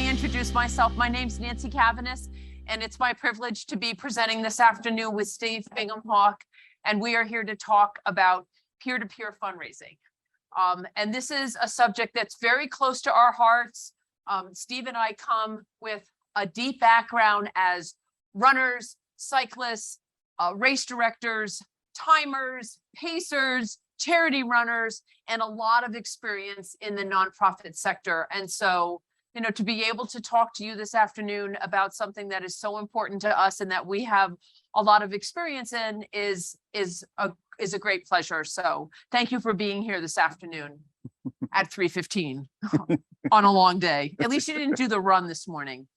introduce myself. My name's Nancy Cavanis, and it's my privilege to be presenting this afternoon with Steve Bingham-Hawk, and we are here to talk about peer-to-peer fundraising. And this is a subject that's very close to our hearts. Steve and I come with a deep background as runners, cyclists, race directors, timers, pacers, charity runners, and a lot of experience in the nonprofit sector. And so, you know, to be able to talk to you this afternoon about something that is so important to us and that we have a lot of experience in is a great pleasure. So thank you for being here this afternoon at 3:15 on a long day. At least you didn't do the run this morning.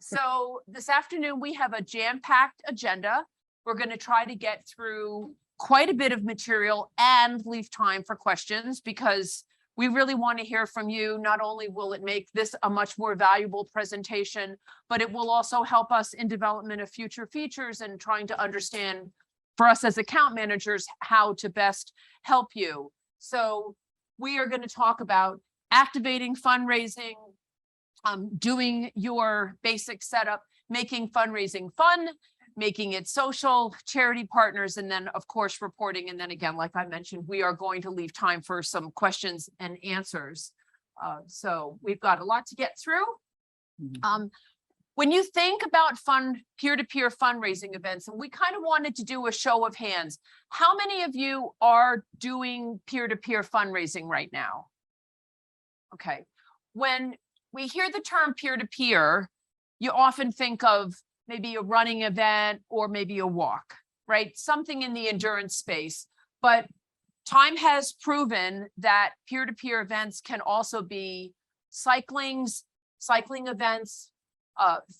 So this afternoon, we have a jam-packed agenda. We're going to try to get through quite a bit of material and leave time for questions because we really want to hear from you. Not only will it make this a much more valuable presentation, but it will also help us in development of future features and trying to understand for us as account managers how to best help you. So we are going to talk about activating fundraising, doing your basic setup, making fundraising fun, making it social, charity partners, and then of course reporting. And then again, like I mentioned, we are going to leave time for some questions and answers. So we've got a lot to get through. When you think about peer-to-peer fundraising events, and we kind of wanted to do a show of hands, how many of you are doing peer-to-peer fundraising right now? Okay, when we hear the term peer-to-peer, you often think of maybe a running event or maybe a walk, right? Something in the endurance space. But time has proven that peer-to-peer events can also be cycling events,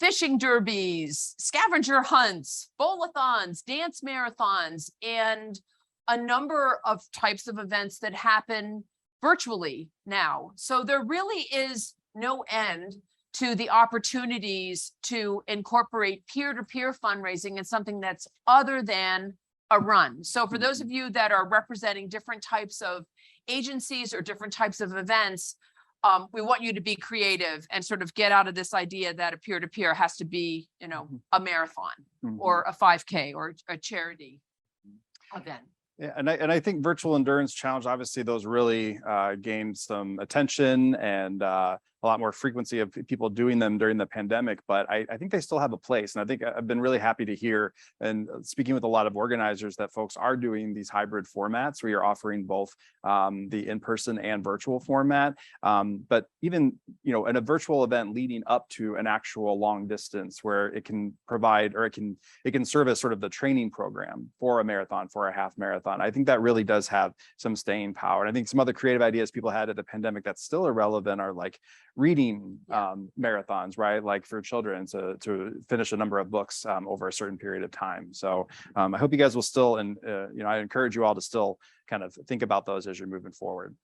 fishing derbies, scavenger hunts, bowl-a-thons, dance marathons, and a number of types of events that happen virtually now. So there really is no end to the opportunities to incorporate peer-to-peer fundraising in something that's other than a run. So for those of you that are representing different types of agencies or different types of events, we want you to be creative and sort of get out of this idea that a peer-to-peer has to be, you know, a marathon or a 5K or a charity event. Yeah, and I think virtual endurance challenge, obviously those really gained some attention and a lot more frequency of people doing them during the pandemic, but I think they still have a place. And I think I've been really happy to hear and speaking with a lot of organizers that folks are doing these hybrid formats where you're offering both the in-person and virtual format. But even, you know, in a virtual event leading up to an actual long distance where it can provide, or it can serve as sort of the training program for a marathon, for a half marathon. I think that really does have some staying power. And I think some other creative ideas people had at the pandemic that's still irrelevant are like reading marathons, right? Like for children to finish a number of books over a certain period of time. So I hope you guys will still, and you know, I encourage you all to still kind of think about those as you're moving forward.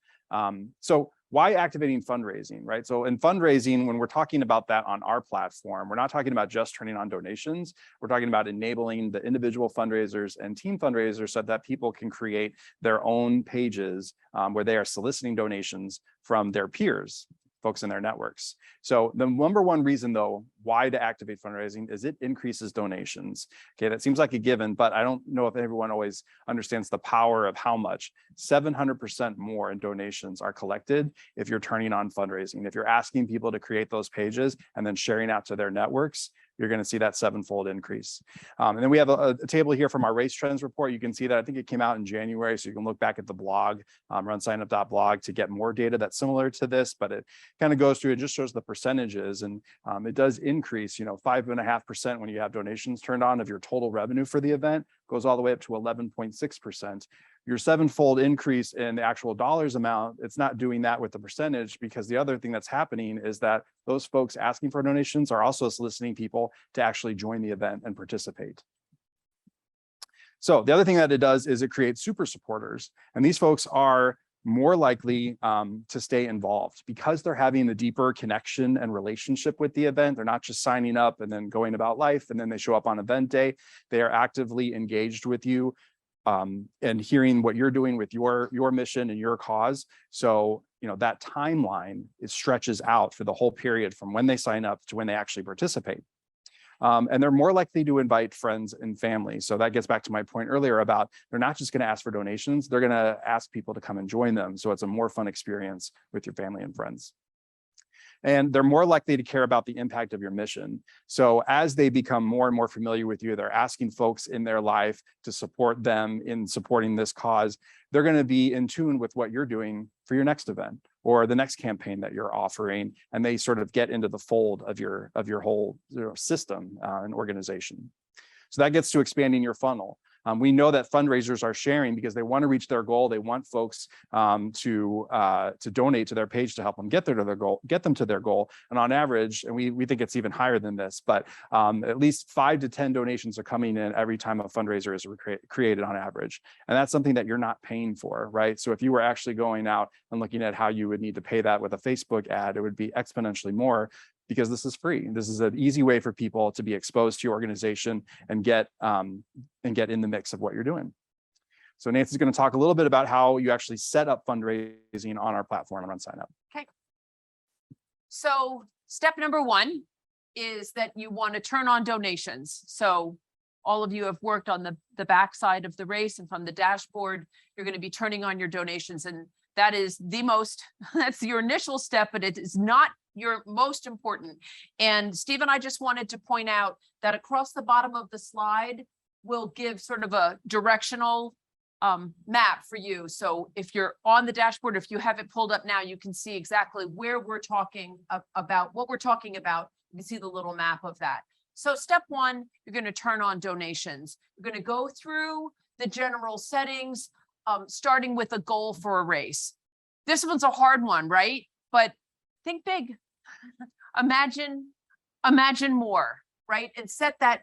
So why activating fundraising, right? So in fundraising, when we're talking about that on our platform, we're not talking about just turning on donations. We're talking about enabling the individual fundraisers and team fundraisers so that people can create their own pages where they are soliciting donations from their peers, folks in their networks. So the number one reason though, why to activate fundraising is it increases donations. Okay, that seems like a given, but I don't know if everyone always understands the power of how much. 700% more in donations are collected if you're turning on fundraising. If you're asking people to create those pages and then sharing out to their networks, you're going to see that 7-fold increase. And then we have a table here from our race trends report. You can see that I think it came out in January, so you can look back at the blog, RunSignup.blog, to get more data that's similar to this, but it kind of goes through and just shows the percentages, and it does increase, you know, 5.5% when you have donations turned on of your total revenue for the event, goes all the way up to 11.6%. Your 7-fold increase in the actual dollars amount, it's not doing that with the percentage, because the other thing that's happening is that those folks asking for donations are also soliciting people to actually join the event and participate. So the other thing that it does is it creates super supporters, and these folks are more likely to stay involved because they're having a deeper connection and relationship with the event. They're not just signing up and then going about life and then they show up on event day. They are actively engaged with you and hearing what you're doing with your mission and your cause. So that timeline, it stretches out for the whole period from when they sign up to when they actually participate. And they're more likely to invite friends and family. So that gets back to my point earlier about they're not just going to ask for donations, they're going to ask people to come and join them. So it's a more fun experience with your family and friends. And they're more likely to care about the impact of your mission. So as they become more and more familiar with you, they're asking folks in their life to support them in supporting this cause. They're going to be in tune with what you're doing for your next event or the next campaign that you're offering, and they sort of get into the fold of your whole system and organization. So that gets to expanding your funnel. We know that fundraisers are sharing because they want to reach their goal. They want folks to donate to their page to help them get to their goal. And on average, and we think it's even higher than this, but at least 5 to 10 donations are coming in every time a fundraiser is created on average. And that's something that you're not paying for, right? So if you were actually going out and looking at how you would need to pay that with a Facebook ad, it would be exponentially more, because this is free. This is an easy way for people to be exposed to your organization and get in the mix of what you're doing. So Nancy's going to talk a little bit about how you actually set up fundraising on our platform and RunSignup. Okay. So step number 1 is that you want to turn on donations. So all of you have worked on the back side of the race, and from the dashboard, you're going to be turning on your donations. And that is that's your initial step, but it is not your most important. And Steve and I just wanted to point out that across the bottom of the slide, we'll give sort of a directional map for you. So if you're on the dashboard, if you have it pulled up now, you can see exactly where we're talking about, what we're talking about. You can see the little map of that. So step 1, you're going to turn on donations. You're going to go through the general settings, starting with a goal for a race. This one's a hard one, right? But think big. Imagine more, right? And set that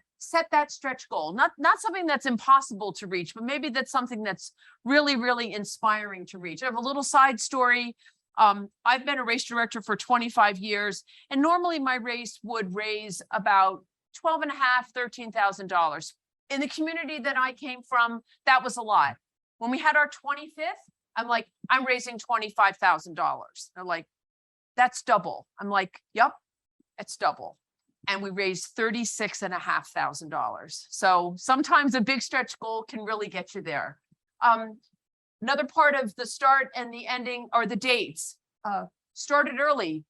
stretch goal. Not something that's impossible to reach, but maybe that's something that's really, really inspiring to reach. I have a little side story. I've been a race director for 25 years, and normally my race would raise about $12,500, $13,000. In the community that I came from, that was a lot. When we had our 25th, I'm like, I'm raising $25,000. They're like, that's double. I'm like, yep, it's double. And we raised $36,500. So sometimes a big stretch goal can really get you there. Another part of the start and the ending are the dates. Start it early.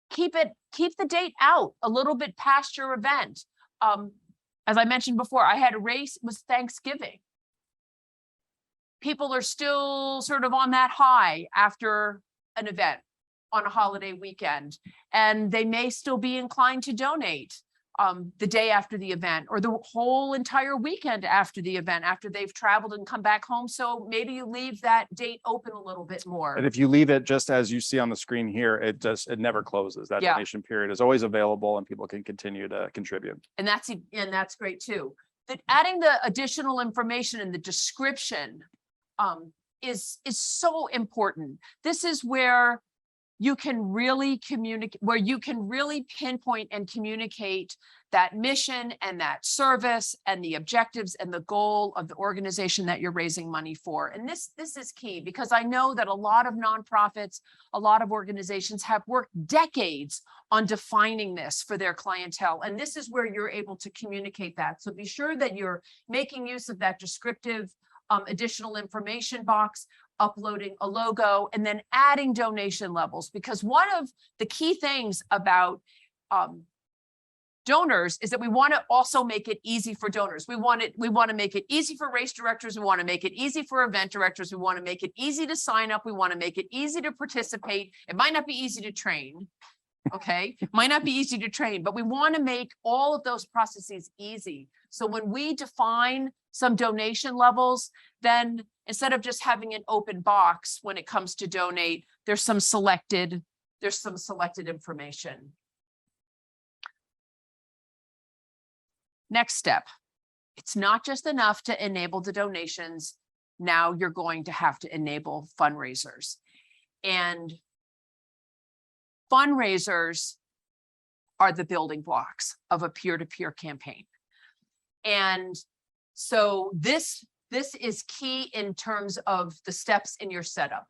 Keep the date out a little bit past your event. As I mentioned before, I had a race, it was Thanksgiving. People are still sort of on that high after an event on a holiday weekend, and they may still be inclined to donate the day after the event or the whole entire weekend after the event, after they've traveled and come back home. So maybe you leave that date open a little bit more. And if you leave it just as you see on the screen here, it never closes. That donation period is always available and people can continue to contribute. And that's great too. That adding the additional information in the description is so important. This is where you can really communicate, where you can really pinpoint and communicate that mission and that service and the objectives and the goal of the organization that you're raising money for. And this is key, because I know that a lot of nonprofits, a lot of organizations have worked decades on defining this for their clientele. And this is where you're able to communicate that. So be sure that you're making use of that descriptive additional information box, uploading a logo, and then adding donation levels. Because one of the key things about donors is that we want to also make it easy for donors. We want to make it easy for race directors. We want to make it easy for event directors. We want to make it easy to sign up. We want to make it easy to participate. It might not be easy to train. Okay, might not be easy to train, but we want to make all of those processes easy. So when we define some donation levels, then instead of just having an open box when it comes to donate, there's some selected information. Next step, it's not just enough to enable the donations. Now you're going to have to enable fundraisers. And fundraisers are the building blocks of a peer-to-peer campaign. And so this is key in terms of the steps in your setup,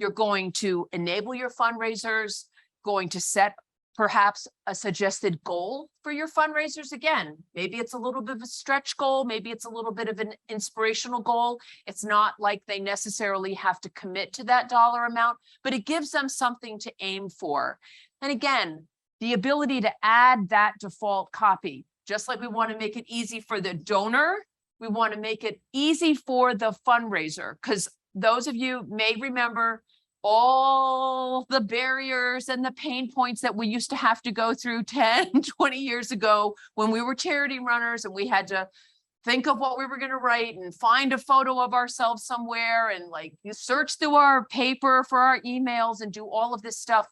You're going to enable your fundraisers, going to set perhaps a suggested goal for your fundraisers. Again, maybe it's a little bit of a stretch goal, maybe it's a little bit of an inspirational goal. It's not like they necessarily have to commit to that dollar amount, but it gives them something to aim for. And again, the ability to add that default copy, just like we want to make it easy for the donor, we want to make it easy for the fundraiser, because those of you may remember all the barriers and the pain points that we used to have to go through 10, 20 years ago when we were charity runners and we had to think of what we were going to write and find a photo of ourselves somewhere and like you search through our paper for our emails and do all of this stuff.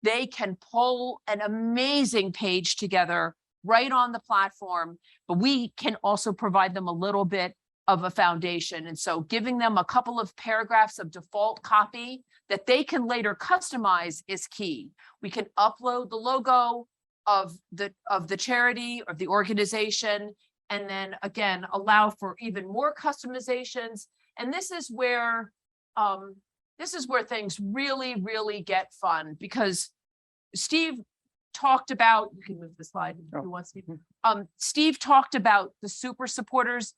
They can pull an amazing page together right on the platform, but we can also provide them a little bit of a foundation. And so giving them a couple of paragraphs of default copy that they can later customize is key. We can upload the logo of the charity or the organization, and then again, allow for even more customizations. And this is where things really, really get fun, because Steve talked about, you can move the slide if you want, Steve. Steve talked about the super supporters.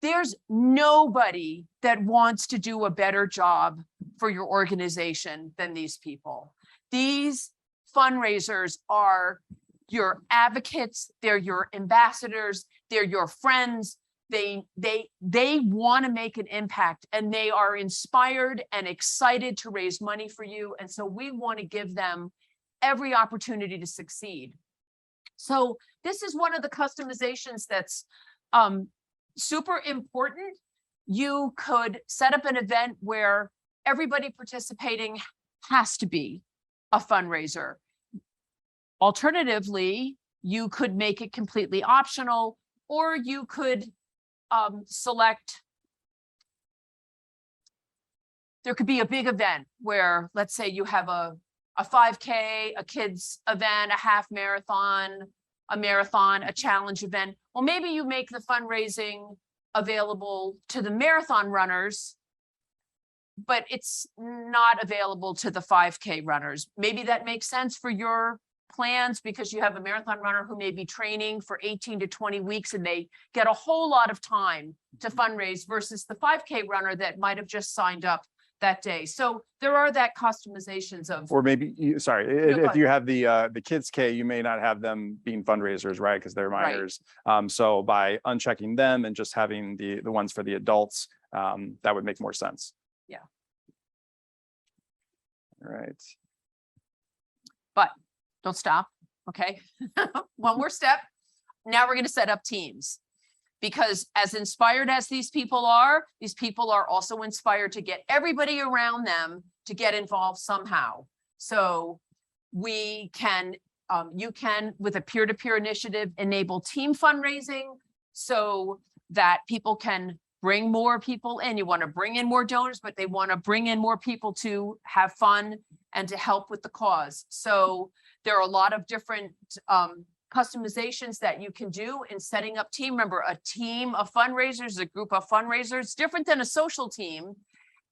There's nobody that wants to do a better job for your organization than these people. These fundraisers are your advocates, they're your ambassadors, they're your friends. They want to make an impact, and they are inspired and excited to raise money for you. And so we want to give them every opportunity to succeed. So this is one of the customizations that's super important. You could set up an event where everybody participating has to be a fundraiser. Alternatively, you could make it completely optional, or you could select. There could be a big event where, let's say you have a 5K, a kids event, a half marathon, a marathon, a challenge event. Well, maybe you make the fundraising available to the marathon runners, but it's not available to the 5K runners. Maybe that makes sense for your plans because you have a marathon runner who may be training for 18 to 20 weeks and they get a whole lot of time to fundraise versus the 5K runner that might have just signed up that day. So there are that customizations of, or maybe if you have the kids K, you may not have them being fundraisers, right? Because they're minors. Right. So by unchecking them and just having the ones for the adults, that would make more sense. Yeah. All right. But don't stop. Okay. One more step. Now we're going to set up teams. Because as inspired as these people are also inspired to get everybody around them to get involved somehow. So we can, you can, with a peer-to-peer initiative, enable team fundraising so that people can bring more people in. You want to bring in more donors, but they want to bring in more people to have fun and to help with the cause. So there are a lot of different customizations that you can do in setting up team. Remember, a team of fundraisers, a group of fundraisers, different than a social team.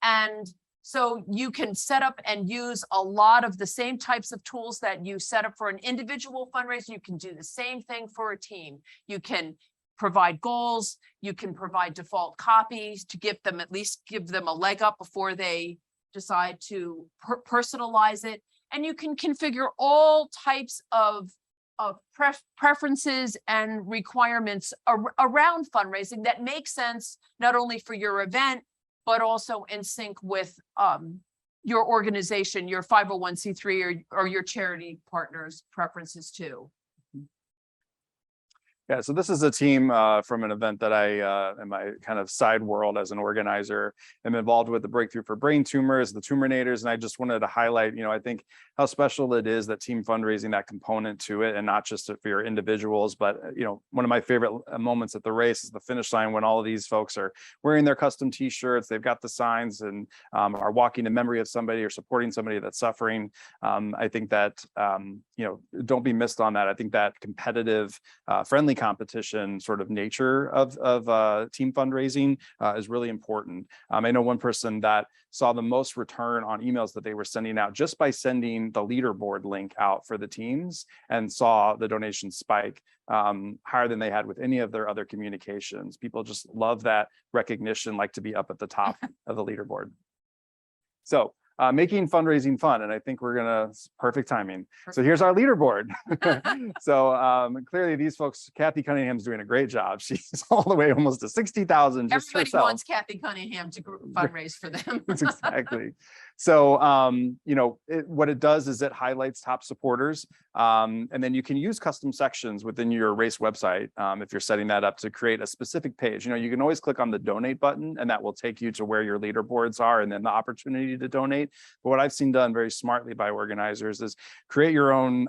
And so you can set up and use a lot of the same types of tools that you set up for an individual fundraiser. You can do the same thing for a team. You can provide goals. You can provide default copies to give them, at least give them a leg up before they decide to personalize it. And you can configure all types of preferences and requirements around fundraising that make sense not only for your event, but also in sync with your organization, your 501c3 or your charity partners' preferences too. Yeah, so this is a team from an event that I, in my kind of side world as an organizer, am involved with, the Breakthrough for Brain Tumors, the Tumornators, and I just wanted to highlight, I think how special it is that team fundraising, that component to it, and not just for your individuals, but one of my favorite moments at the race is the finish line when all of these folks are wearing their custom T-shirts, they've got the signs, and are walking in memory of somebody or supporting somebody that's suffering. I think that don't be missed on that. I think that competitive, friendly non-competition sort of nature of team fundraising is really important. I know one person that saw the most return on emails that they were sending out just by sending the leaderboard link out for the teams, and saw the donation spike higher than they had with any of their other communications. People just love that recognition, like to be up at the top of the leaderboard. So making fundraising fun, and I think we're gonna, perfect timing. So here's our leaderboard. So clearly these folks, Kathy Cunningham's doing a great job. She's all the way almost to 60,000 just Everybody herself. wants Kathy Cunningham to fundraise for them. Exactly. So, you know, what it does is it highlights top supporters. And then you can use custom sections within your race website if you're setting that up to create a specific page. You know, you can always click on the donate button, and that will take you to where your leaderboards are and then the opportunity to donate. But what I've seen done very smartly by organizers is create your own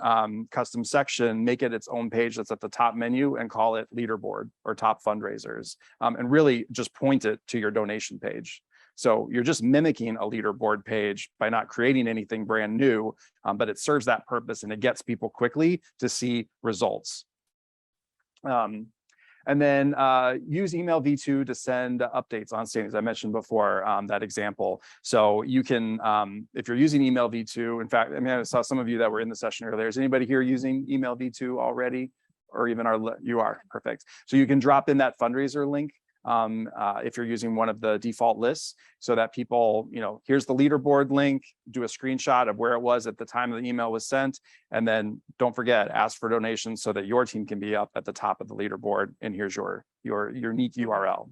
custom section, make it its own page that's at the top menu, and call it leaderboard or top fundraisers, and really just point it to your donation page. So you're just mimicking a leaderboard page by not creating anything brand new, but it serves that purpose and it gets people quickly to see results. And then use email V2 to send updates on standings. I mentioned before that example. So you can, if you're using email V2, in fact, I mean, I saw some of you that were in the session earlier. Is anybody here using email V2 already? Or even you are, perfect. So you can drop in that fundraiser link if you're using one of the default lists, so that people, you know, here's the leaderboard link, do a screenshot of where it was at the time the email was sent, and then don't forget, ask for donations so that your team can be up at the top of the leaderboard, and here's your unique URL.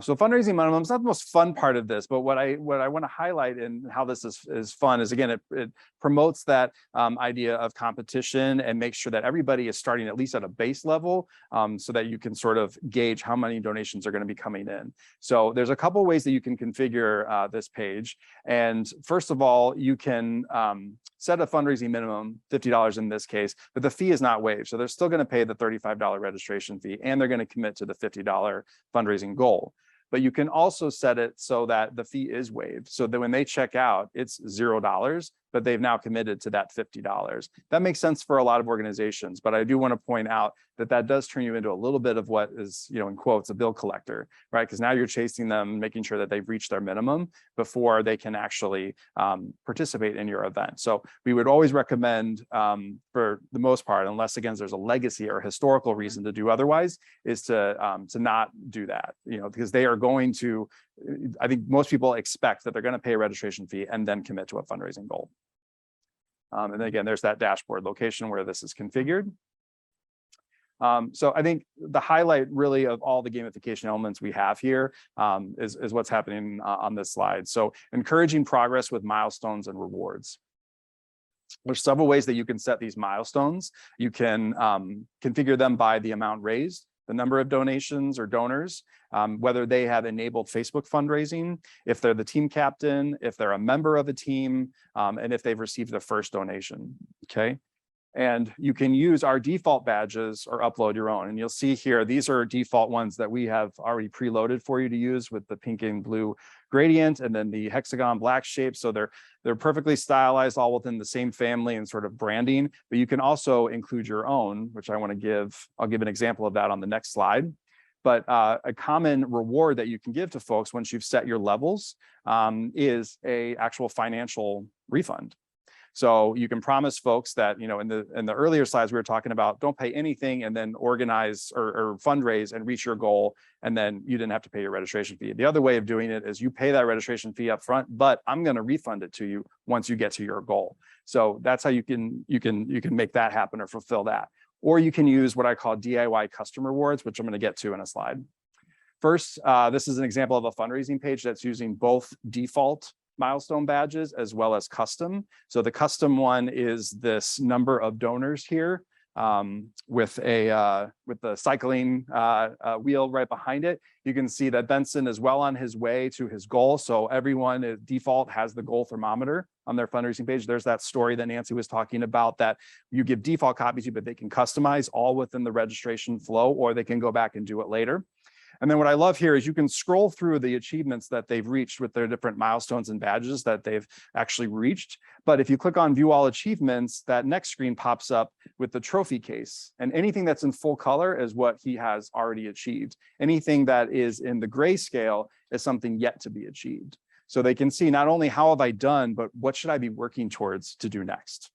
So fundraising minimums is not the most fun part of this, but what I want to highlight and how this is fun is, again, it promotes that idea of competition and makes sure that everybody is starting at least at a base level, so that you can sort of gauge how many donations are going to be coming in. So there's a couple ways that you can configure this page. And first of all, you can set a fundraising minimum, $50 in this case, but the fee is not waived. So they're still going to pay the $35 registration fee, and they're going to commit to the $50 fundraising goal. But you can also set it so that the fee is waived, so that when they check out, it's $0, but they've now committed to that $50. That makes sense for a lot of organizations, but I do want to point out that that does turn you into a little bit of what is, you know, in quotes, a bill collector, right? Because now you're chasing them, making sure that they've reached their minimum before they can actually participate in your event. So we would always recommend, for the most part, unless again there's a legacy or historical reason to do otherwise, is to not do that, you know, because they are going to, I think most people expect that they're going to pay a registration fee and then commit to a fundraising goal. And then again, there's that dashboard location where this is configured. So I think the highlight really of all the gamification elements we have here is what's happening on this slide. So encouraging progress with milestones and rewards. There's several ways that you can set these milestones. You can configure them by the amount raised, the number of donations or donors, whether they have enabled Facebook fundraising, if they're the team captain, if they're a member of a team, and if they've received their first donation, okay? And you can use our default badges or upload your own. And you'll see here, these are default ones that we have already preloaded for you to use with the pink and blue gradient, and then the hexagon black shape. So they're perfectly stylized, all within the same family and sort of branding, but you can also include your own, which I'll give an example of that on the next slide. But a common reward that you can give to folks once you've set your levels is a actual financial refund. So you can promise folks that, you know, in the earlier slides, we were talking about don't pay anything and then organize or fundraise and reach your goal, and then you didn't have to pay your registration fee. The other way of doing it is you pay that registration fee up front, but I'm going to refund it to you once you get to your goal. So that's how you can make that happen or fulfill that. Or you can use what I call DIY custom rewards, which I'm going to get to in a slide. First, this is an example of a fundraising page that's using both default milestone badges as well as custom. So the custom one is this number of donors here with the cycling wheel right behind it. You can see that Benson is well on his way to his goal. So everyone at default has the goal thermometer on their fundraising page. There's that story that Nancy was talking about that you give default copies to, but they can customize all within the registration flow, or they can go back and do it later. And then what I love here is you can scroll through the achievements that they've reached with their different milestones and badges that they've actually reached. But if you click on view all achievements, that next screen pops up with the trophy case, and anything that's in full color is what he has already achieved. Anything that is in the grayscale is something yet to be achieved. So they can see not only how have I done, but what should I be working towards to do next?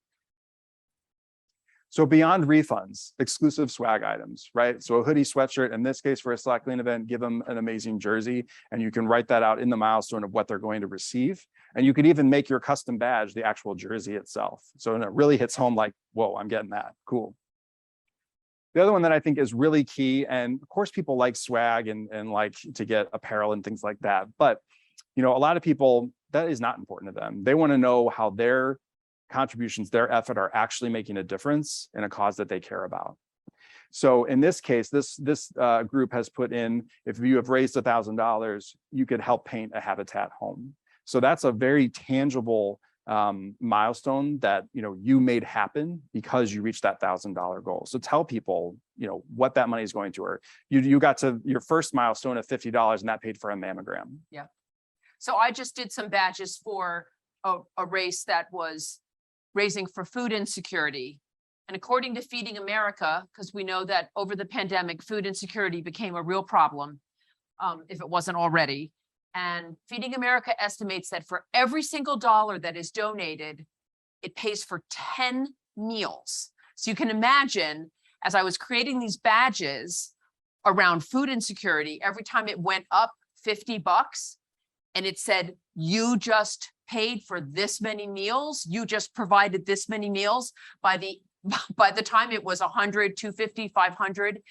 So beyond refunds, exclusive swag items, right? So a hoodie, sweatshirt, in this case for a Slackline event, give them an amazing jersey, and you can write that out in the milestone of what they're going to receive. And you could even make your custom badge the actual jersey itself. So it really hits home like, whoa, I'm getting that, cool. The other one that I think is really key, and of course people like swag and like to get apparel and things like that, but you know, a lot of people, that is not important to them. They want to know how their contributions, their effort are actually making a difference in a cause that they care about. So in this case, this group has put in, if you have raised $1,000, you could help paint a Habitat home. So that's a very tangible milestone that you made happen because you reached that $1,000 goal. So tell people what that money is going to, or you got to your first milestone of $50 and that paid for a mammogram. Yeah. So I just did some badges for a race that was raising for food insecurity. And according to Feeding America, because we know that over the pandemic, food insecurity became a real problem, if it wasn't already. And Feeding America estimates that for every single dollar that is donated, it pays for 10 meals. So you can imagine, as I was creating these badges around food insecurity, every time it went up $50 and it said, you just paid for this many meals, you just provided this many meals, by the time it was 100, 250, 500,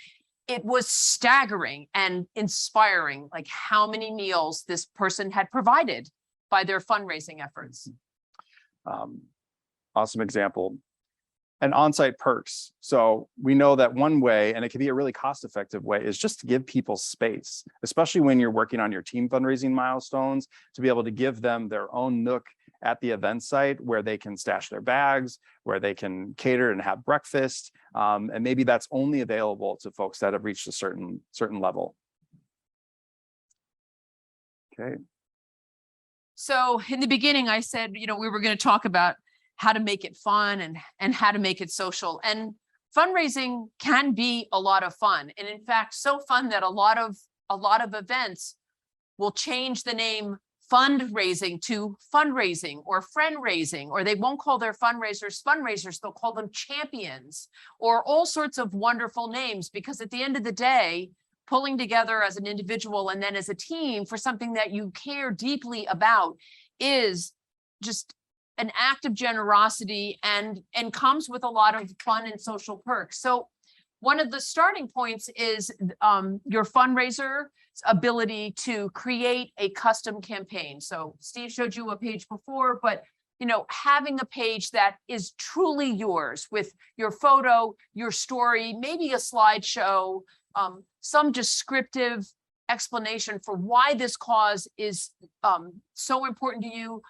it was staggering and inspiring, like how many meals this person had provided by their fundraising efforts. Awesome example. And on-site perks. So we know that one way, and it can be a really cost-effective way, is just to give people space, especially when you're working on your team fundraising milestones, to be able to give them their own nook at the event site where they can stash their bags, where they can cater and have breakfast. And maybe that's only available to folks that have reached a certain level. Okay. So in the beginning, I said, we were going to talk about how to make it fun and how to make it social. And fundraising can be a lot of fun. And in fact, so fun that a lot of events will change the name fundraising to fundraising or friend raising, or they won't call their fundraisers fundraisers, they'll call them champions, or all sorts of wonderful names, because at the end of the day, pulling together as an individual and then as a team for something that you care deeply about is just an act of generosity and comes with a lot of fun and social perks. So one of the starting points is your fundraiser's ability to create a custom campaign. So Steve showed you a page before, but having a page that is truly yours with your photo, your story, maybe a slideshow, some descriptive explanation for why this cause is so important to you.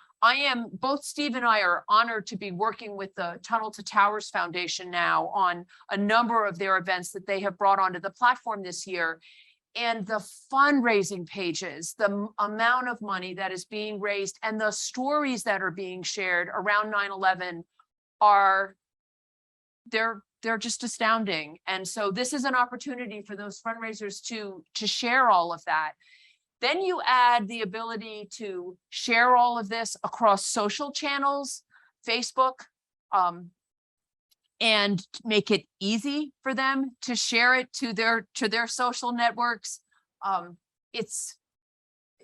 Both Steve and I are honored to be working with the Tunnel to Towers Foundation now on a number of their events that they have brought onto the platform this year. And the fundraising pages, the amount of money that is being raised and the stories that are being shared around 9/11 they're just astounding. And so this is an opportunity for those fundraisers to share all of that. Then you add the ability to share all of this across social channels, Facebook, and make it easy for them to share it to their social networks.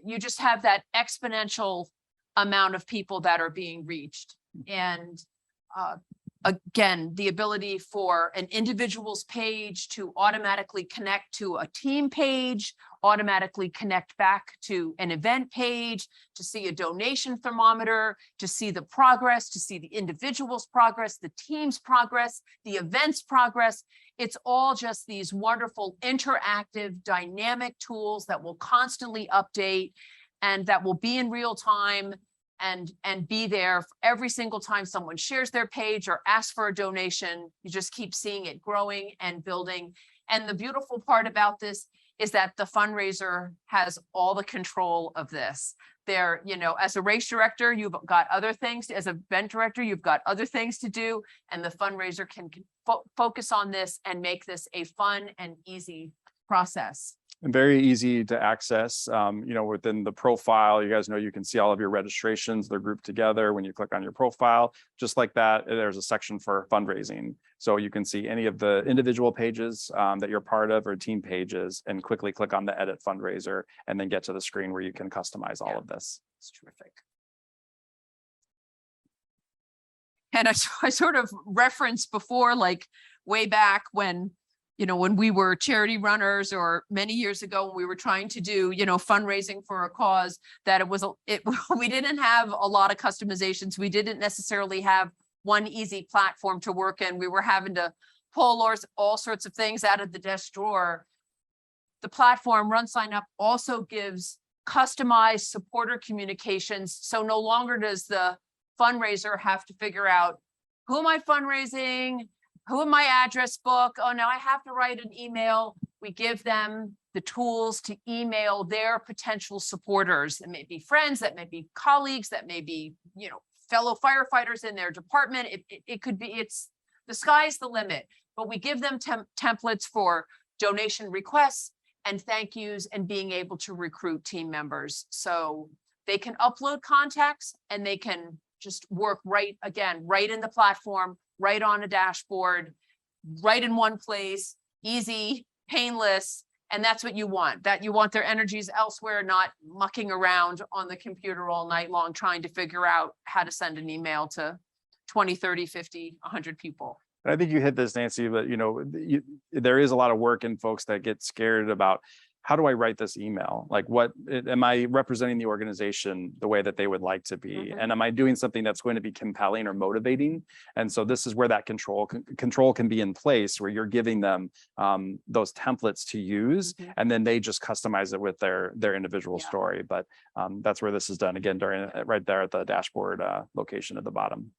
You just have that exponential amount of people that are being reached. And again, the ability for an individual's page to automatically connect to a team page, automatically connect back to an event page, to see a donation thermometer, to see the progress, to see the individual's progress, the team's progress, the event's progress. It's all just these wonderful interactive dynamic tools that will constantly update and that will be in real time and be there every single time someone shares their page or asks for a donation. You just keep seeing it growing and building. And the beautiful part about this is that the fundraiser has all the control of this. There, you know, as a race director, you've got other things. As an event director, you've got other things to do, and the fundraiser can focus on this and make this a fun and easy process. And very easy to access. You know, within the profile, you guys know you can see all of your registrations. They're grouped together when you click on your profile. Just like that, there's a section for fundraising. So you can see any of the individual pages that you're part of, or team pages, and quickly click on the edit fundraiser and then get to the screen where you can customize all of this. It's terrific. And I sort of referenced before, like way back when, you know, when we were charity runners, or many years ago when we were trying to do, you know, fundraising for a cause, that we didn't have a lot of customizations. We didn't necessarily have one easy platform to work in. We were having to pull all sorts of things out of the desk drawer. The platform RunSignup also gives customized supporter communications. So no longer does the fundraiser have to figure out, who am I fundraising? Who in my address book? Oh, now I have to write an email. We give them the tools to email their potential supporters. That may be friends, that may be colleagues, that may be, you know, fellow firefighters in their department. It could be, the sky's the limit, but we give them templates for donation requests and thank yous, and being able to recruit team members. So they can upload contacts, and they can just work right in the platform, right on a dashboard, right in one place, easy, painless. And that's what you want, that you want their energies elsewhere, not mucking around on the computer all night long, trying to figure out how to send an email to 20, 30, 50, 100 people. I think you hit this, Nancy, but you know, there is a lot of work in folks that get scared about, how do I write this email? Like, what am I representing the organization the way that they would like to be? And am I doing something that's going to be compelling or motivating? And so this is where that control can be in place, where you're giving them those templates to use, and then they just customize it with their individual story. But that's where this is done, again, right there at the dashboard location at the bottom.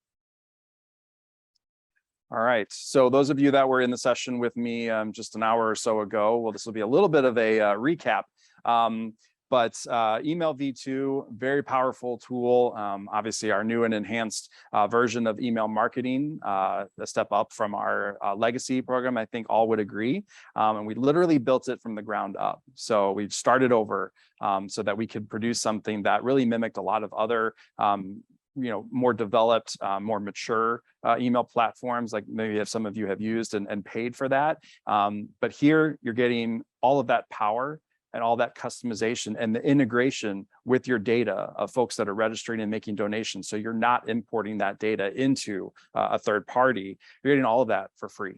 All right, so those of you that were in the session with me just an hour or so ago, well, this will be a little bit of a recap. But Email V2, very powerful tool. Obviously, our new and enhanced version of email marketing, a step up from our legacy program, I think all would agree. And we literally built it from the ground up. So we started over so that we could produce something that really mimicked a lot of other you know, more developed, more mature email platforms, like maybe if some of you have used and paid for that. But here you're getting all of that power and all that customization and the integration with your data of folks that are registering and making donations. So you're not importing that data into a third party. You're getting all of that for free.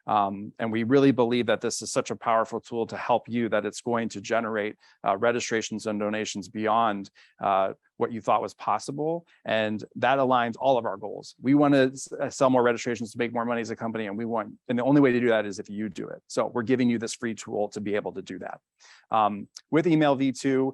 And we really believe that this is such a powerful tool to help you, that it's going to generate registrations and donations beyond what you thought was possible. And that aligns all of our goals. We want to sell more registrations to make more money as a company. And the only way to do that is if you do it. So we're giving you this free tool to be able to do that. With Email V2,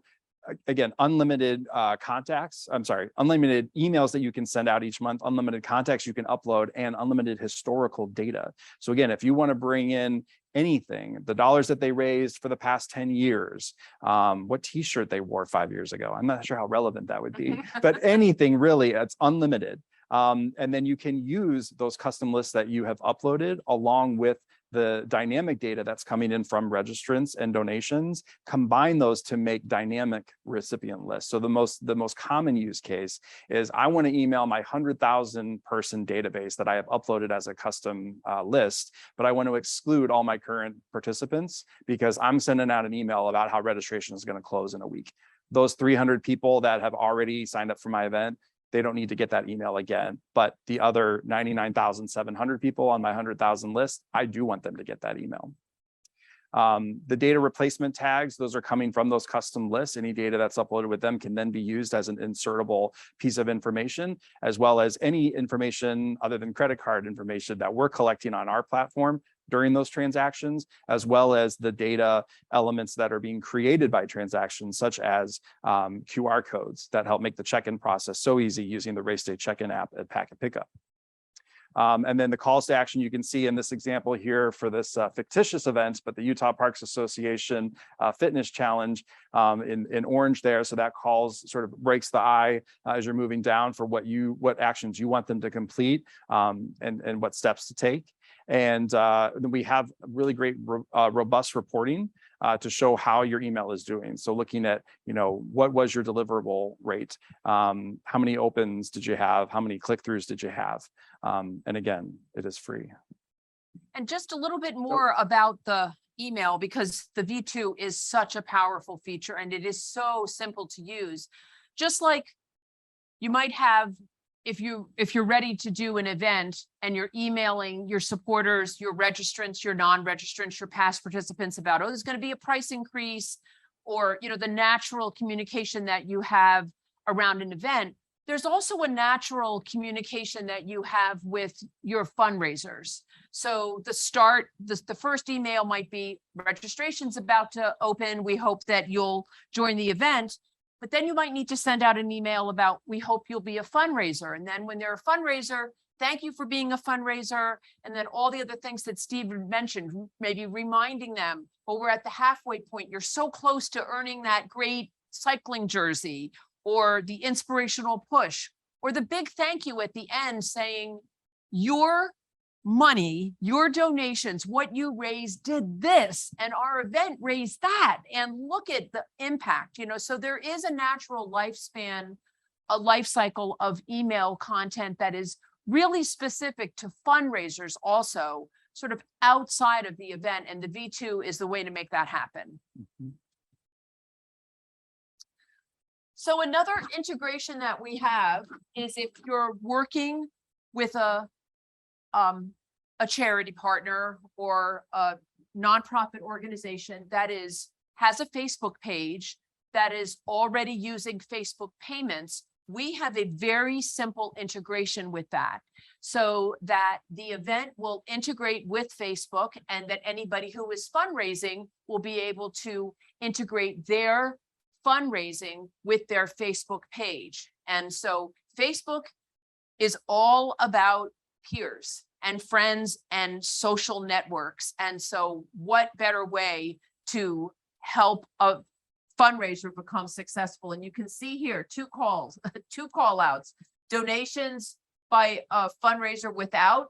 again, unlimited unlimited emails that you can send out each month, unlimited contacts you can upload, and unlimited historical data. So again, if you want to bring in anything, the dollars that they raised for the past 10 years, what t-shirt they wore 5 years ago, I'm not sure how relevant that would be, but anything really, it's unlimited. And then you can use those custom lists that you have uploaded along with the dynamic data that's coming in from registrants and donations, combine those to make dynamic recipient lists. So the most common use case is, I want to email my 100,000 person database that I have uploaded as a custom list, but I want to exclude all my current participants because I'm sending out an email about how registration is going to close in a week. Those 300 people that have already signed up for my event, they don't need to get that email again. But the other 99,700 people on my 100,000 list, I do want them to get that email. The data replacement tags, those are coming from those custom lists. Any data that's uploaded with them can then be used as an insertable piece of information, as well as any information other than credit card information that we're collecting on our platform during those transactions, as well as the data elements that are being created by transactions, such as QR codes that help make the check-in process so easy using the Race Day check-in app at Packet Pickup. And then the calls to action you can see in this example here for this fictitious event, but the Utah Parks Association Fitness Challenge in orange there. So that calls sort of breaks the eye as you're moving down for what actions you want them to complete and what steps to take. And then we have really great robust reporting to show how your email is doing. So looking at, what was your deliverable rate? How many opens did you have? How many click-throughs did you have? And again, it is free. And just a little bit more about the email, because the V2 is such a powerful feature and it is so simple to use. Just like you might have, if you're ready to do an event and you're emailing your supporters, your registrants, your non-registrants, your past participants about, oh, there's going to be a price increase, or, the natural communication that you have around an event. There's also a natural communication that you have with your fundraisers. So the first email might be, registration's about to open. We hope that you'll join the event. But then you might need to send out an email about, we hope you'll be a fundraiser. And then when they're a fundraiser, thank you for being a fundraiser. And then all the other things that Steve mentioned, maybe reminding them, well, we're at the halfway point. You're so close to earning that great cycling jersey, or the inspirational push, or the big thank you at the end saying, your money, your donations, what you raised did this, and our event raised that, and look at the impact, so there is a natural lifespan, a life cycle of email content that is really specific to fundraisers, also sort of outside of the event, and the V2 is the way to make that happen. Mm-hmm. So another integration that we have is if you're working with a charity partner or a nonprofit organization that has a Facebook page that is already using Facebook payments, we have a very simple integration with that, so that the event will integrate with Facebook, and that anybody who is fundraising will be able to integrate their fundraising with their Facebook page. And so Facebook is all about peers and friends and social networks. And so what better way to help a fundraiser become successful? And you can see here, two call outs, donations by a fundraiser without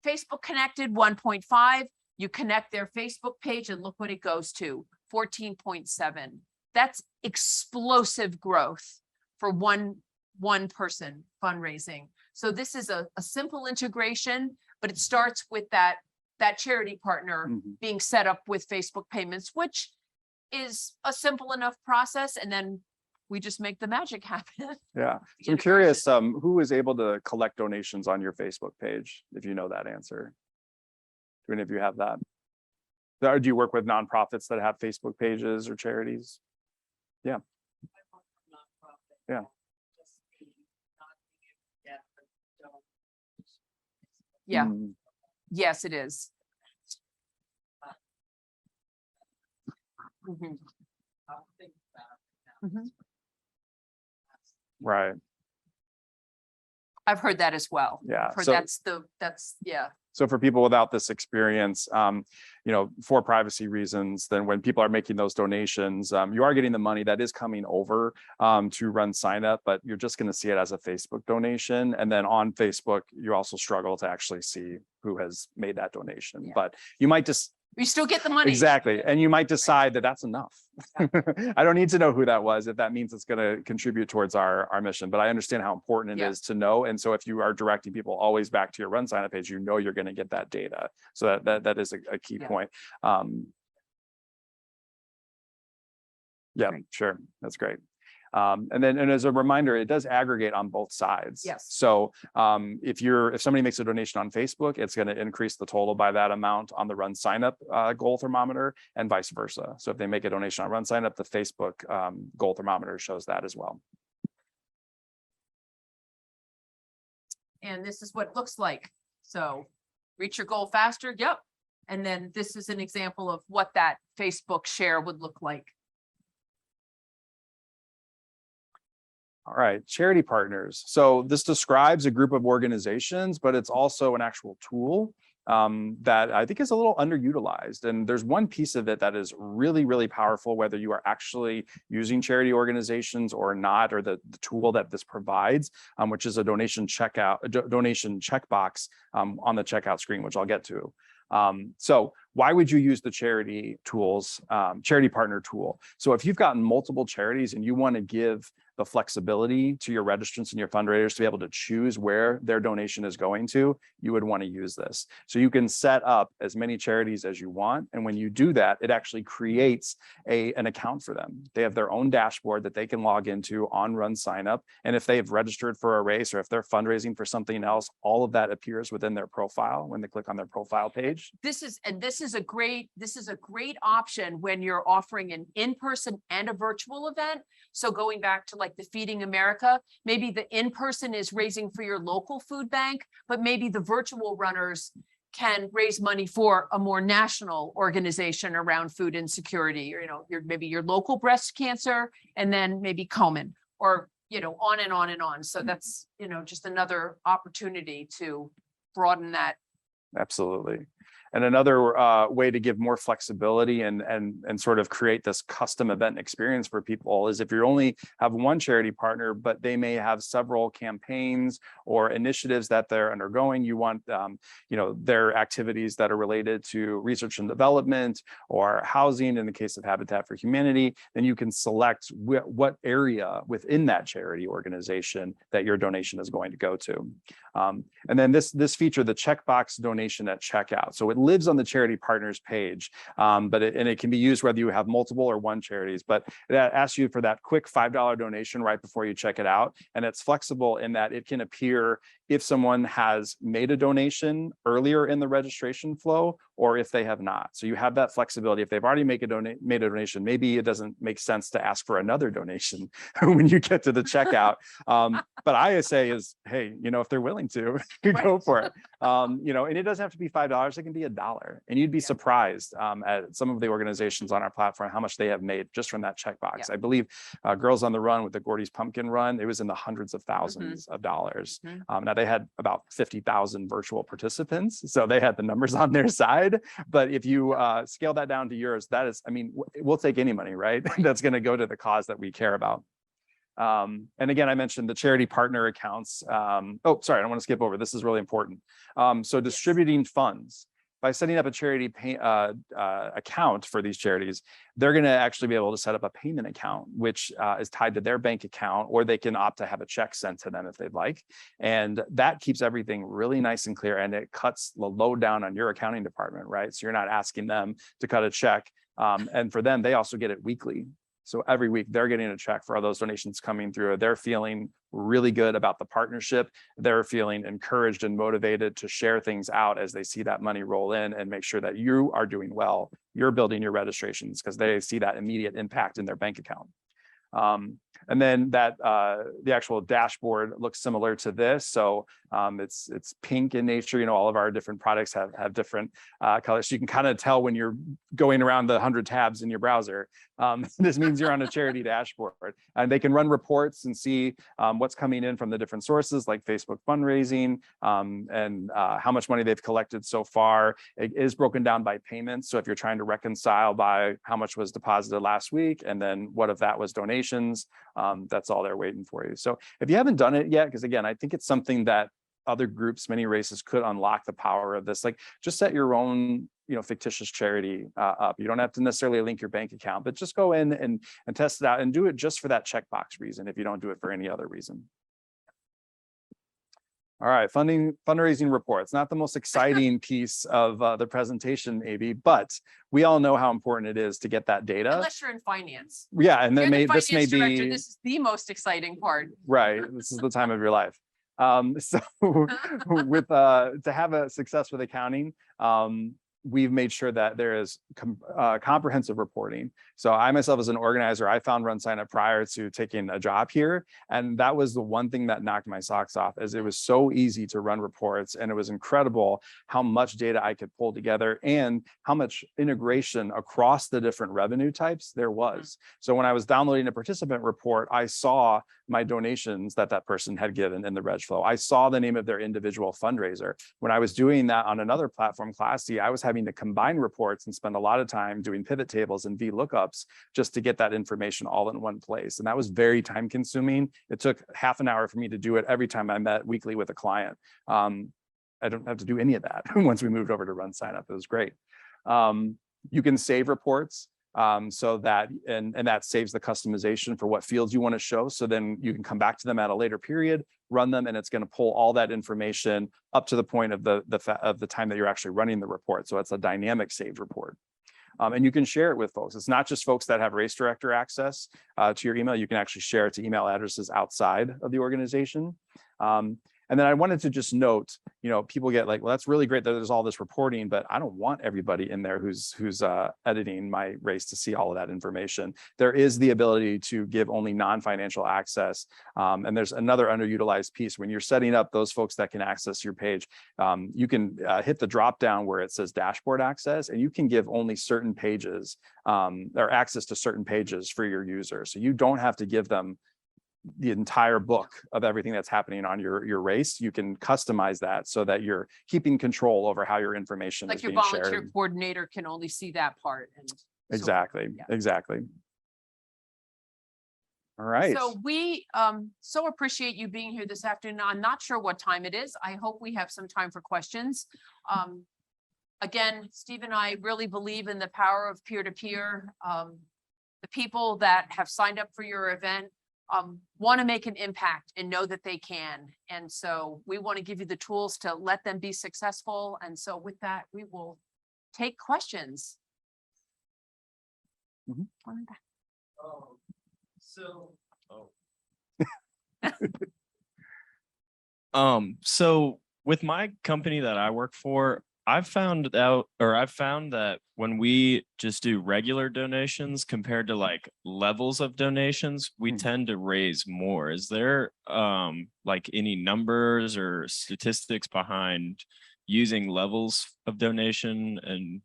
Facebook connected, 1.5. You connect their Facebook page and look what it goes to, 14.7. That's explosive growth for one person fundraising. So this is a simple integration, but it starts with that charity partner being set up with Facebook payments, which is a simple enough process. And then we just make the magic happen. Yeah. So I'm curious, who is able to collect donations on your Facebook page, if you know that answer? Do any of you have that? Or do you work with nonprofits that have Facebook pages or charities? Yeah. Yeah. Yeah. Yes, it is. Right. I've heard that as well. Yeah. So yeah. So for people without this experience, for privacy reasons, then when people are making those donations, you are getting the money that is coming over to RunSignup, but you're just going to see it as a Facebook donation. And then on Facebook, you also struggle to actually see who has made that donation. Yeah. But you might just we still get the money. Exactly. And you might decide that that's enough. I don't need to know who that was if that means it's going to contribute towards our mission. But I understand how important it is to know. And so if you are directing people always back to your RunSignup page, you're going to get that data. So that is a key point. Yeah, sure. That's great. And as a reminder, it does aggregate on both sides. Yes. So if somebody makes a donation on Facebook, it's going to increase the total by that amount on the RunSignup goal thermometer, and vice versa. So if they make a donation on RunSignup, the Facebook goal thermometer shows that as well. And this is what it looks like. So reach your goal faster. Yep. And then this is an example of what that Facebook share would look like. All right, charity partners. So this describes a group of organizations, but it's also an actual tool that I think is a little underutilized. And there's one piece of it that is really, really powerful, whether you are actually using charity organizations or not, or the tool that this provides, which is a donation checkbox on the checkout screen, which I'll get to. So why would you use the charity tools, charity partner tool? So if you've gotten multiple charities and you want to give the flexibility to your registrants and your fundraisers to be able to choose where their donation is going to, you would want to use this. So you can set up as many charities as you want. And when you do that, it actually creates an account for them. They have their own dashboard that they can log into on RunSignup. And if they've registered for a race or if they're fundraising for something else, all of that appears within their profile when they click on their profile page. This is a great option when you're offering an in-person and a virtual event. So going back to like the Feeding America, maybe the in-person is raising for your local food bank, but maybe the virtual runners can raise money for a more national organization around food insecurity, or, maybe your local breast cancer, and then maybe Komen, or, on and on and on. So that's, just another opportunity to broaden that. Absolutely. And another way to give more flexibility and sort of create this custom event experience for people is if you only have one charity partner, but they may have several campaigns or initiatives that they're undergoing. You want, their activities that are related to research and development or housing in the case of Habitat for Humanity, then you can select what area within that charity organization that your donation is going to go to. And then this feature, the checkbox donation at checkout. So it lives on the charity partners page, but it can be used whether you have multiple or one charities, but it asks you for that quick $5 donation right before you check it out. And it's flexible in that it can appear if someone has made a donation earlier in the registration flow or if they have not. So you have that flexibility. If they've already made a donation, maybe it doesn't make sense to ask for another donation when you get to the checkout. But I say is, hey, if they're willing to, go for it. And it doesn't have to be $5. It can be $1. And you'd be surprised at some of the organizations on our platform, how much they have made just from that checkbox. I believe Girls on the Run with the Gordy's Pumpkin Run, it was in the hundreds of thousands of dollars. Now they had about 50,000 virtual participants, so they had the numbers on their side. But if you scale that down to yours, that is, we'll take any money, right? That's going to go to the cause that we care about. And again, I mentioned the charity partner accounts. Oh, sorry, I don't want to skip over. This is really important. So distributing funds. By setting up a charity account for these charities, they're going to actually be able to set up a payment account, which is tied to their bank account, or they can opt to have a check sent to them if they'd like. And that keeps everything really nice and clear, and it cuts the load down on your accounting department, right? So you're not asking them to cut a check. And for them, they also get it weekly. So every week they're getting a check for all those donations coming through. They're feeling really good about the partnership. They're feeling encouraged and motivated to share things out as they see that money roll in and make sure that you are doing well. You're building your registrations because they see that immediate impact in their bank account. And then that the actual dashboard looks similar to this. So it's pink in nature. All of our different products have different colors. So you can kind of tell when you're going around the 100 tabs in your browser. This means you're on a charity dashboard, and they can run reports and see what's coming in from the different sources like Facebook fundraising and how much money they've collected so far. It is broken down by payments. So if you're trying to reconcile by how much was deposited last week and then what if that was donations, that's all they're waiting for you. So if you haven't done it yet, because again, I think it's something that other groups, many races could unlock the power of this. Like just set your own, fictitious charity up. You don't have to necessarily link your bank account, but just go in and test it out and do it just for that checkbox reason if you don't do it for any other reason. All right, fundraising reports, not the most exciting piece of the presentation, maybe, but we all know how important it is to get that data. Unless you're in finance. Yeah, and then this may be this is the most exciting part. Right, this is the time of your life. So with to have a success with accounting, we've made sure that there is comprehensive reporting. So I myself as an organizer, I found RunSignup prior to taking a job here. And that was the one thing that knocked my socks off, as it was so easy to run reports. And it was incredible how much data I could pull together and how much integration across the different revenue types there was. So when I was downloading a participant report, I saw my donations that person had given in the reg flow. I saw the name of their individual fundraiser. When I was doing that on another platform, Classy, I was having to combine reports and spend a lot of time doing pivot tables and VLOOKUPs just to get that information all in one place. And that was very time consuming. It took half an hour for me to do it every time I met weekly with a client. I don't have to do any of that once we moved over to RunSignup. It was great. You can save reports. So that, and that saves the customization for what fields you want to show. So then you can come back to them at a later period, run them, and it's going to pull all that information up to the point of the time that you're actually running the report. So it's a dynamic saved report. And you can share it with folks. It's not just folks that have race director access to your email. You can actually share it to email addresses outside of the organization. And then I wanted to just note, people get like, well, that's really great that there's all this reporting, but I don't want everybody in there who's editing my race to see all of that information. There is the ability to give only non-financial access. And there's another underutilized piece. When you're setting up those folks that can access your page, you can hit the drop down where it says dashboard access, and you can give only certain pages or access to certain pages for your user. So you don't have to give them the entire book of everything that's happening on your race. You can customize that so that you're keeping control over how your information is being shared. Like your volunteer coordinator can only see that part. And exactly. Exactly. All right. So we so appreciate you being here this afternoon. I'm not sure what time it is. I hope we have some time for questions. Again, Steve and I really believe in the power of peer-to-peer. The people that have signed up for your event want to make an impact and know that they can. And so we want to give you the tools to let them be successful. And so with that, we will take questions. So with my company that I work for, I've found that when we just do regular donations compared to like levels of donations, we tend to raise more. Is there like any numbers or statistics behind using levels of donation? And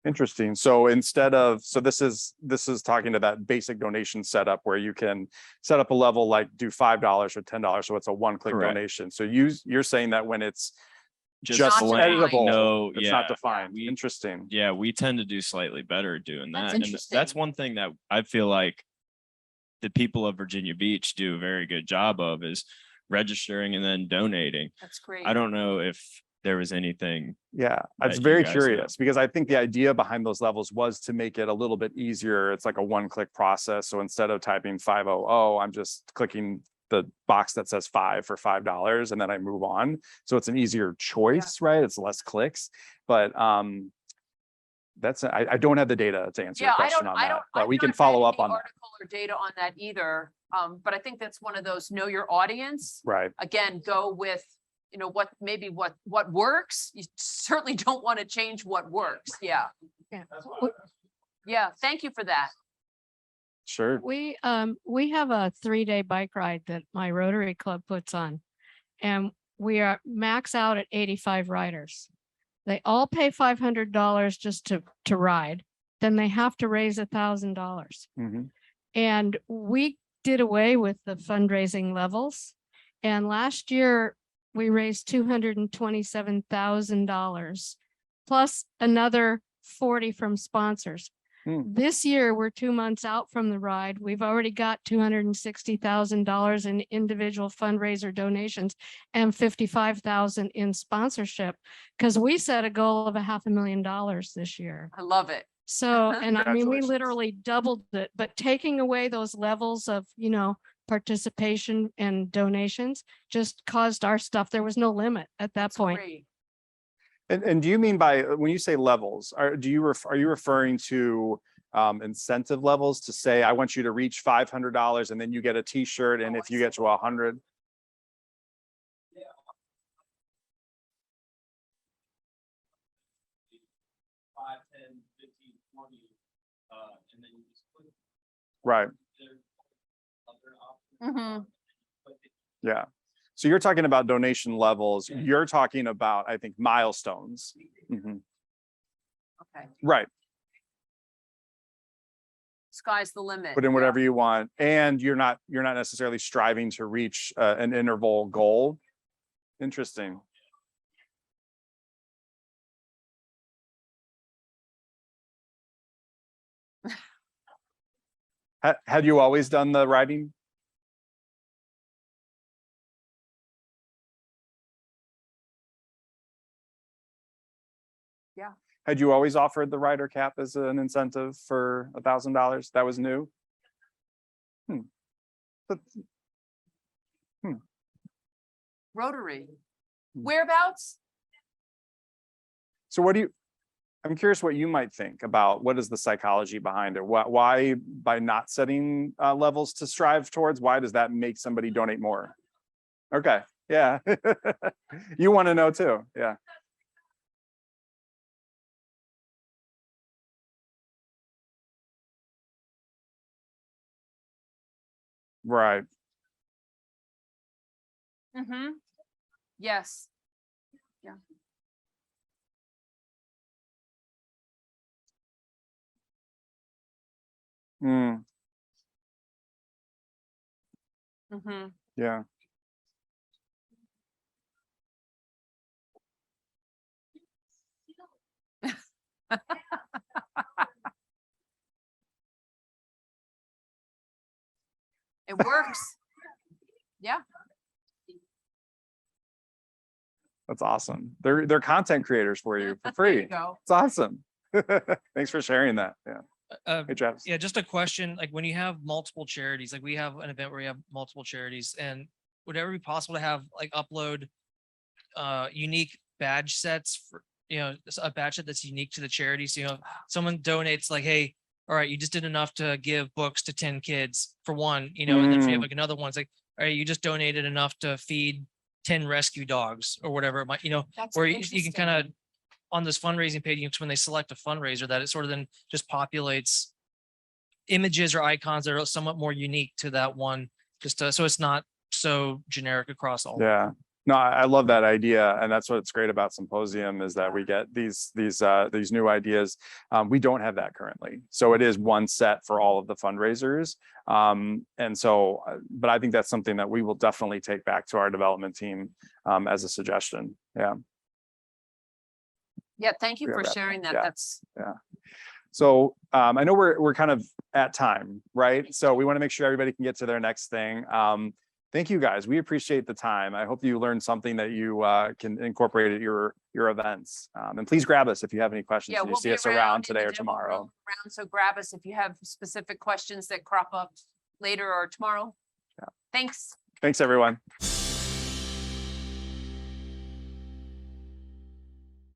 interesting. So instead of, this is talking to that basic donation setup where you can set up a level like do $5 or $10. So it's a one-click donation. So you're saying that when it's just editable, no, it's not defined. Interesting. Yeah, we tend to do slightly better doing that. And interesting. that's one thing that I feel like the people of Virginia Beach do a very good job of, is registering and then donating. That's great. I don't know if there was anything. Yeah, it's very curious because I think the idea behind those levels was to make it a little bit easier. It's like a one-click process. So instead of typing 500, I'm just clicking the box that says 5 for $5 and then I move on. So it's an easier choice, right? It's less clicks, but that's, I don't have the data to answer your question on that, but we can follow up on that. Article or data on that either. But I think that's one of those know your audience. Right. Again, go with, what works. You certainly don't want to change what works. Yeah. Yeah. Thank you for that. Sure. We have a 3-day bike ride that my Rotary Club puts on, and we are max out at 85 riders. They all pay $500 just to ride. Then they have to raise $1,000. And we did away with the fundraising levels. And last year we raised $227,000 plus another 40 from sponsors. This year, we're 2 months out from the ride. We've already got $260,000 in individual fundraiser donations and $55,000 in sponsorship, because we set a goal of $500,000 this year. I love it. So, and I mean, we literally doubled it, but taking away those levels of, participation and donations just caused our stuff. There was no limit at that point. Great. And do you mean by, when you say levels, are you referring to incentive levels to say, I want you to reach $500 and then you get a t-shirt, and if you get to 100? Right. Mhm. Yeah. So you're talking about donation levels. You're talking about, I think, milestones. Mhm. Okay, Right. sky's the limit. Put in whatever you want, and you're not necessarily striving to reach an interval goal. Interesting. Had you always done the writing? Yeah. Had you always offered the rider cap as an incentive for $1,000? That was new? But, Rotary. Hmm. Whereabouts? so what do you, I'm curious what you might think about what is the psychology behind it? Why by not setting levels to strive towards, why does that make somebody donate more? Okay, yeah. You want to know too, yeah. Right. Mm-hmm. Yes. Yeah. Mm, Mm-hmm. yeah. It works. Yeah. That's awesome. They're content creators for you for There you free. go. It's awesome. Thanks for sharing that. Yeah. Hey, Travis. Yeah, just a question, like when you have multiple charities, like we have an event where we have multiple charities, and would it ever be possible to have like upload unique badge sets for, a badge set that's unique to the charity? So, someone donates like, hey, all right, you just did enough to give books to 10 kids for one, and then if you have like another one, it's like, all right, you just donated enough to feed 10 rescue dogs or whatever it might, That's where you can interesting. kind of, on this fundraising page, when they select a fundraiser, that it sort of then just populates images or icons that are somewhat more unique to that one, just so it's not so generic across all. Yeah. No, I love that idea, and that's what's great about Symposium is that we get these new ideas. We don't have that currently, so it is one set for all of the fundraisers. And so, but I think that's something that we will definitely take back to our development team as a suggestion. Yeah. Yeah, thank you Yeah, for wrap sharing that. yeah. That's So I know we're kind of at time, right? So we want to make sure everybody can get to their next thing. Thank you guys. We appreciate the time. I hope you learned something that you can incorporate at your events. And please grab us if you have any questions. yeah. If you We'll see be us around in today the or demo room tomorrow. around, so grab us if you have specific questions that crop up later or tomorrow. Yeah. Thanks. Thanks, everyone.